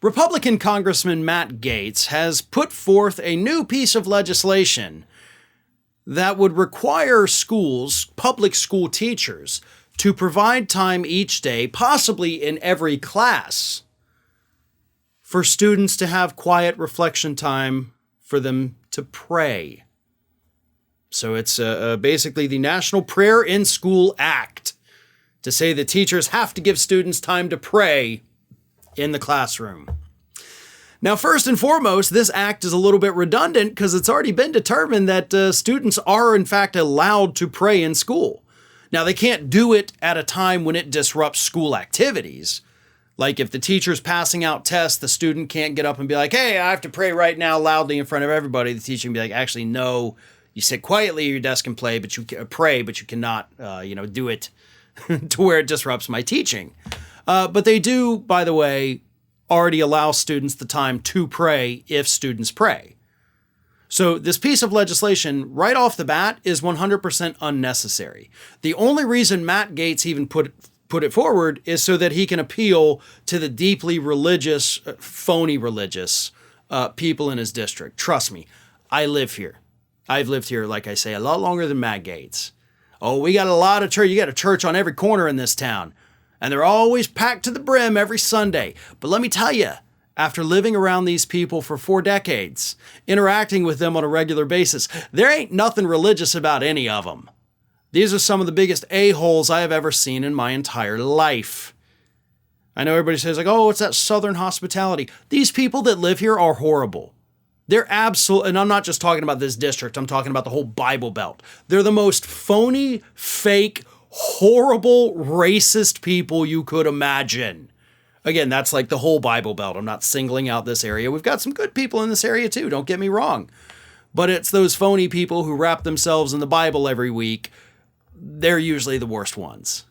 Republican Congressman Matt Gaetz has put forth a new piece of legislation that would require schools, public school teachers, to provide time each day, possibly in every class, for students to have quiet reflection time for them to pray. So it's basically the National Prayer in School Act to say that teachers have to give students time to pray in the classroom. Now, first and foremost, this act is a little bit redundant because it's already been determined that students are, in fact, allowed to pray in school. Now, they can't do it at a time when it disrupts school activities. Like if the teacher's passing out tests, the student can't get up and be like, hey, I have to pray right now loudly in front of everybody. The teacher can be like, actually, no, you sit quietly at your desk and play, but you can pray, but you cannot, do it to where it disrupts my teaching. But they do, by the way, already allow students the time to pray if students pray. So this piece of legislation right off the bat is 100% unnecessary. The only reason Matt Gaetz even put it forward is so that he can appeal to the deeply religious, phony religious people in his district. Trust me, I live here. I've lived here, like I say, a lot longer than Matt Gaetz. Oh, we got a lot of church. You got a church on every corner in this town. And they're always packed to the brim every Sunday. But let me tell you, after living around these people for 4 decades, interacting with them on a regular basis, there ain't nothing religious about any of them. These are some of the biggest a-holes I have ever seen in my entire life. I know everybody says, like, oh, it's that Southern hospitality. These people that live here are horrible. They're absolute, and I'm not just talking about this district, I'm talking about the whole Bible Belt. They're the most phony, fake, horrible, racist people you could imagine. Again, that's like the whole Bible Belt. I'm not singling out this area. We've got some good people in this area too, don't get me wrong. But it's those phony people who wrap themselves in the Bible every week. They're usually the worst ones.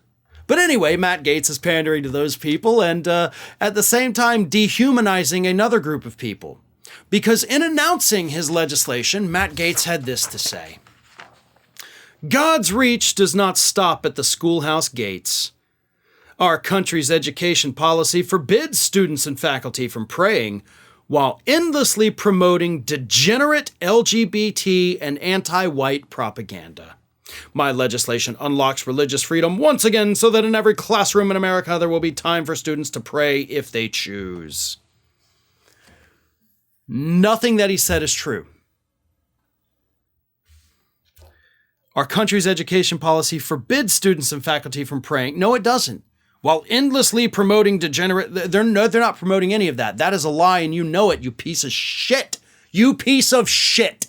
But anyway, Matt Gaetz is pandering to those people and at the same time dehumanizing another group of people. Because in announcing his legislation, Matt Gaetz had this to say. God's reach does not stop at the schoolhouse gates. Our country's education policy forbids students and faculty from praying while endlessly promoting degenerate LGBT and anti-white propaganda. My legislation unlocks religious freedom once again so that in every classroom in America there will be time for students to pray if they choose. Nothing that he said is true. Our country's education policy forbids students and faculty from praying. No, it doesn't. While endlessly promoting degenerate, they're not promoting any of that. That is a lie, and you know it, you piece of shit. You piece of shit.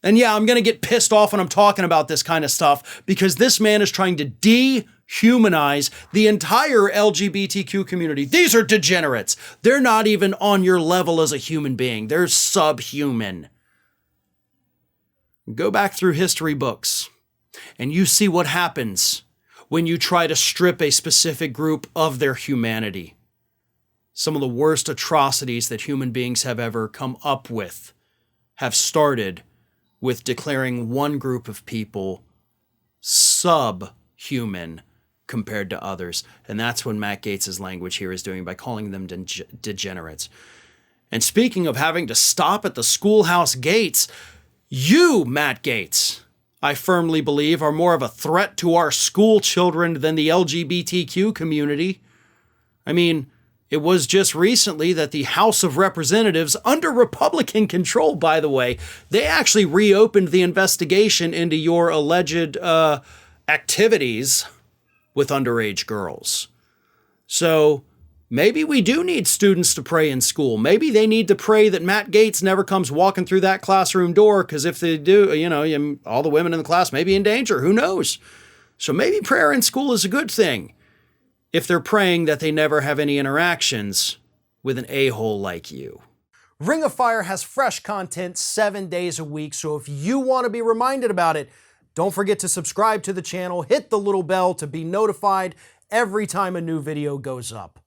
And yeah, I'm going to get pissed off when I'm talking about this kind of stuff because this man is trying to dehumanize the entire LGBTQ community. These are degenerates. They're not even on your level as a human being. They're subhuman. Go back through history books and you see what happens when you try to strip a specific group of their humanity. Some of the worst atrocities that human beings have ever come up with have started with declaring one group of people subhuman compared to others. And that's what Matt Gaetz' language here is doing by calling them degenerates. And speaking of having to stop at the schoolhouse gates, you, Matt Gaetz, I firmly believe are more of a threat to our school children than the LGBTQ community. I mean, it was just recently that the House of Representatives, under Republican control, by the way, they actually reopened the investigation into your alleged activities with underage girls. So maybe we do need students to pray in school. Maybe they need to pray that Matt Gaetz never comes walking through that classroom door, because if they do, all the women in the class may be in danger. Who knows? So maybe prayer in school is a good thing if they're praying that they never have any interactions with an a-hole like you. Ring of Fire has fresh content 7 days a week, so if you want to be reminded about it, don't forget to subscribe to the channel, hit the little bell to be notified every time a new video goes up.